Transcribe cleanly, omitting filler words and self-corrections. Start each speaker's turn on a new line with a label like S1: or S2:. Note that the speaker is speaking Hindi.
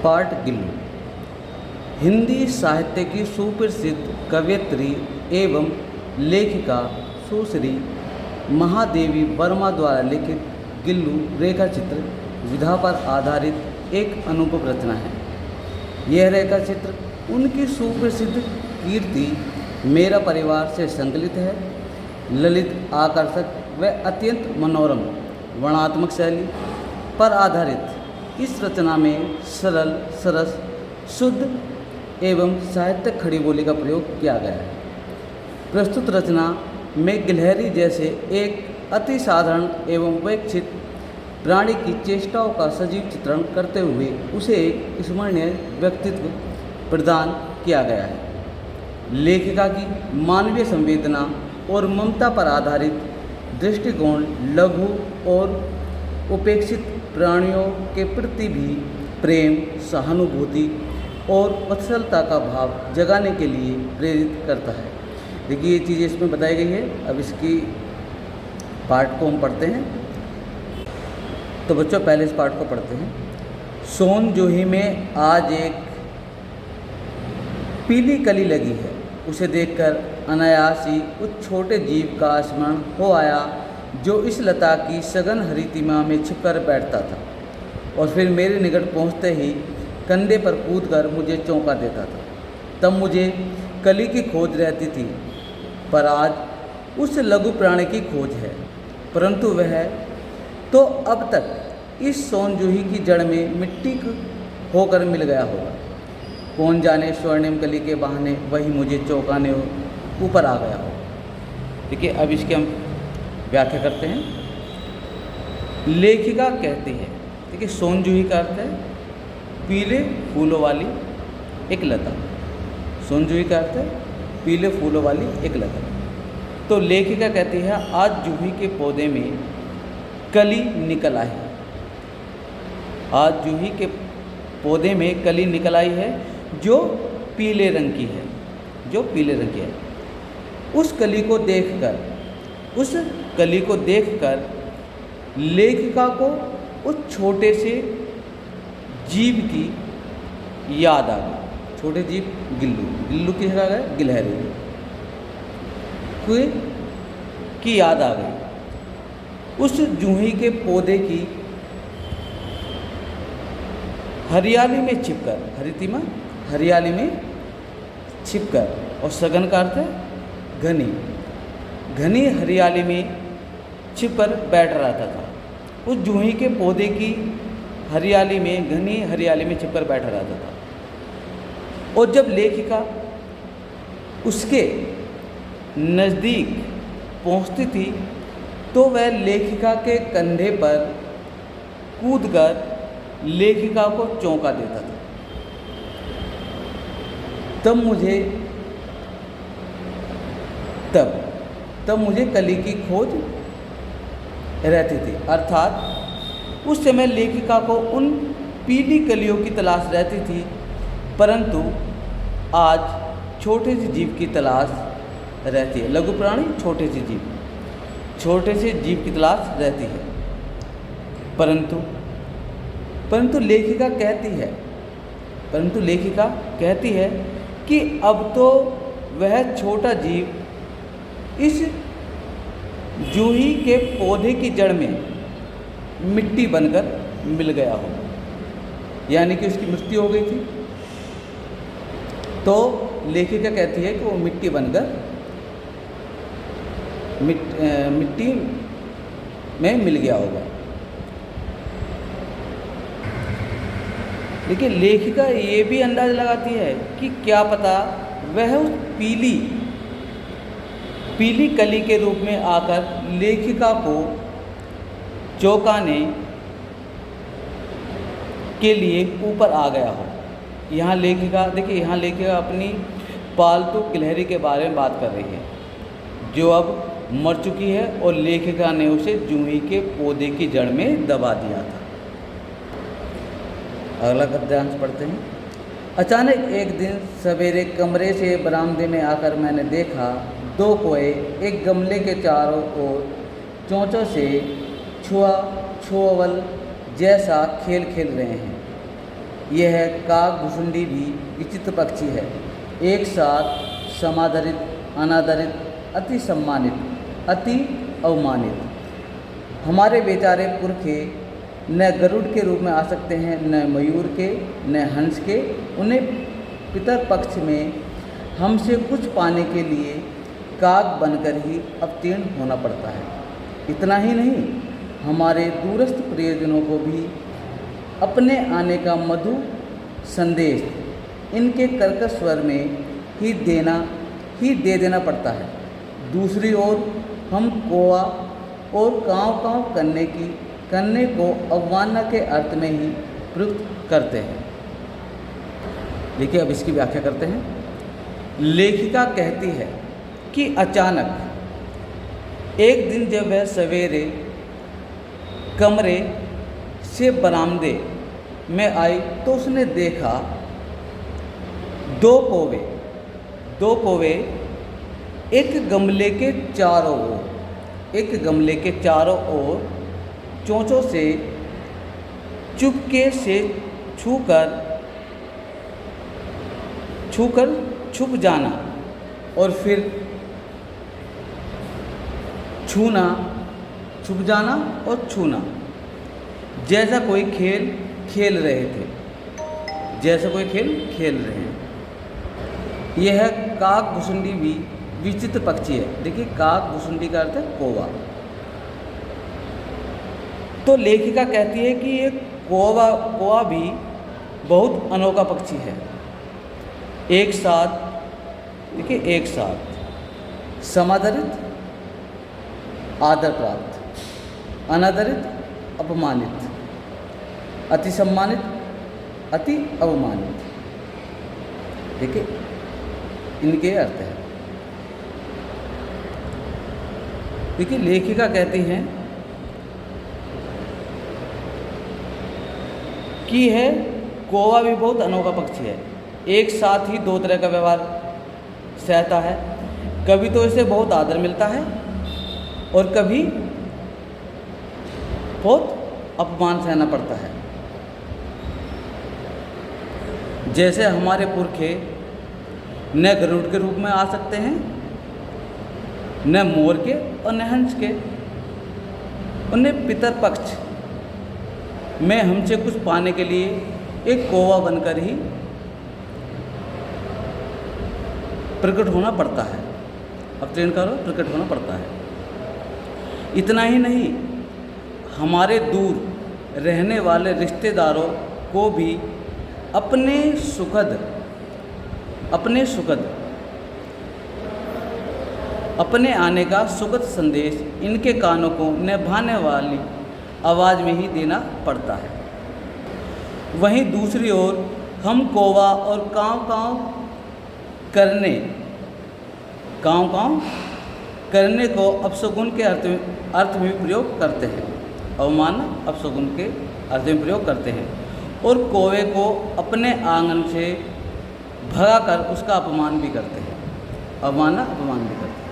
S1: पार्ट गिल्लू हिंदी साहित्य की सुप्रसिद्ध कवयित्री एवं लेखिका सुश्री महादेवी वर्मा द्वारा लिखित गिल्लू रेखाचित्र विधा पर आधारित एक अनुभव रचना है। यह रेखाचित्र उनकी सुप्रसिद्ध कीर्ति मेरा परिवार से संकलित है। ललित, आकर्षक व अत्यंत मनोरम वर्णनात्मक शैली पर आधारित इस रचना में सरल, सरस, शुद्ध एवं साहित्यिक खड़ी बोली का प्रयोग किया गया है। प्रस्तुत रचना में गिलहरी जैसे एक अति साधारण एवं विकसित प्राणी की चेष्टाओं का सजीव चित्रण करते हुए उसे एक स्मरणीय व्यक्तित्व प्रदान किया गया है। लेखिका की मानवीय संवेदना और ममता पर आधारित दृष्टिकोण लघु और उपेक्षित प्राणियों के प्रति भी प्रेम, सहानुभूति और वत्सलता का भाव जगाने के लिए प्रेरित करता है। देखिए ये चीज़ें इसमें बताई गई है। अब इसकी पार्ट को हम पढ़ते हैं। तो बच्चों पहले इस पार्ट को पढ़ते हैं। सोन जूही में आज एक पीली कली लगी है। उसे देखकर अनायास ही उस छोटे जीव का स्मरण हो आया जो इस लता की सघन हरितिमा में छिपकर बैठता था और फिर मेरे निकट पहुंचते ही कंधे पर कूदकर मुझे चौंका देता था। तब मुझे कली की खोज रहती थी, पर आज उस लघु प्राणी की खोज है, परंतु वह तो अब तक इस सोन जूही की जड़ में मिट्टी होकर मिल गया होगा। कौन जाने स्वर्णिम कली के बहाने वही मुझे चौंकाने ऊपर आ गया हो। देखिए अब इसके हम व्याख्या करते हैं। लेखिका कहती है, देखिए सोन जूही का अर्थ है पीले फूलों वाली एक लता। सोन जूही का अर्थ है पीले फूलों वाली एक लता। तो लेखिका कहती है आज जूही के पौधे में कली निकल आई है। आज जूही के पौधे में कली निकल आई है जो पीले रंग की है, जो पीले रंग की है। उस कली को देखकर लेखिका को उस छोटे से जीव की याद आ गई। छोटे जीव गिल्लू की जगह है गिलहरी की याद आ गई। उस जूही के पौधे की हरियाली में छिपकर, हरितिमा हरियाली में छिपकर, और सघन का अर्थ है घनी, घनी हरियाली में छिपकर बैठ रहता था। उस जूही के पौधे की हरियाली में, घनी हरियाली में छिपकर बैठा रहता था। और जब लेखिका उसके नज़दीक पहुंचती थी तो वह लेखिका के कंधे पर कूदकर लेखिका को चौंका देता था। तब मुझे कली की खोज रहती थी। अर्थात उस समय लेखिका को उन पीली कलियों की तलाश रहती थी, परंतु आज छोटे से जीव की तलाश रहती है। लघु प्राणी छोटे से जीव की तलाश रहती है। परंतु लेखिका कहती है कि अब तो वह छोटा जीव इस जूही के पौधे की जड़ में मिट्टी बनकर मिल गया हो, यानी कि उसकी मृत्यु हो गई थी। तो लेखिका कहती है कि वो मिट्टी बनकर मिट्टी में मिल गया होगा। देखिए लेखिका ये भी अंदाज़ लगाती है कि क्या पता वह उस पीली कली के रूप में आकर लेखिका को चौंकाने के लिए ऊपर आ गया हो। यहाँ लेखिका अपनी पालतू गिलहरी के बारे में बात कर रही है जो अब मर चुकी है और लेखिका ने उसे जूही के पौधे की जड़ में दबा दिया था। अगला गद्यांश पढ़ते हैं। अचानक एक दिन सवेरे कमरे से बरामदे में आकर मैंने देखा दो कोए एक गमले के चारों ओर चोंचों से छुआवल जैसा खेल खेल रहे हैं। यह काक भुसुंडी भी विचित्र पक्षी है, एक साथ समादरित, अनादरित, अति सम्मानित, अति अवमानित। हमारे बेचारे पुरखे न गरुड़ के रूप में आ सकते हैं, न मयूर के, न हंस के। उन्हें पितर पक्ष में हमसे कुछ पाने के लिए काक बनकर ही अवतीर्ण होना पड़ता है। इतना ही नहीं, हमारे दूरस्थ प्रियजनों को भी अपने आने का मधु संदेश इनके कर्कश स्वर में ही दे देना पड़ता है। दूसरी ओर हम कौवा और काँव काँव करने को अवमानना के अर्थ में ही प्रयुक्त करते हैं। देखिए, अब इसकी व्याख्या करते हैं। लेखिका कहती है कि अचानक एक दिन जब वह सवेरे कमरे से बरामदे में आई तो उसने देखा दो कौवे एक गमले के चारों ओर चोंचों से चुपके से छुप जाना और फिर छूना जैसा कोई खेल खेल रहे हैं। यह काक भुसुंडी भी विचित्र पक्षी है। देखिए, काक भुसुंडी का अर्थ है कौवा। तो लेखिका कहती है कि ये कौवा भी बहुत अनोखा पक्षी है। एक साथ समादरित, आदर प्राप्त, अनादरित, अपमानित, अति सम्मानित, अति अवमानित। देखिए, इनके अर्थ है। देखिए, लेखिका कहती हैं कि है कौवा भी बहुत अनोखा पक्षी है। एक साथ ही दो तरह का व्यवहार सहता है। कभी तो इसे बहुत आदर मिलता है और कभी बहुत अपमान सहना पड़ता है। जैसे हमारे पुरखे न गरुड़ के रूप में आ सकते हैं, न मोर के और न हंस के। उन्हें पितर पक्ष में हमसे कुछ पाने के लिए एक कौवा बनकर ही प्रकट होना पड़ता है, प्रकट होना पड़ता है। इतना ही नहीं, हमारे दूर रहने वाले रिश्तेदारों को भी अपने सुखद अपने आने का सुखद संदेश इनके कानों को निभाने वाली आवाज़ में ही देना पड़ता है। वहीं दूसरी ओर हम कौवा और काँव काँव करने को अपशगुन के अर्थ में प्रयोग करते हैं। अवमान अपशगुन के अर्थ में प्रयोग करते हैं और कौवे को अपने आंगन से भगाकर उसका अपमान भी करते हैं। अपमान भी करते हैं।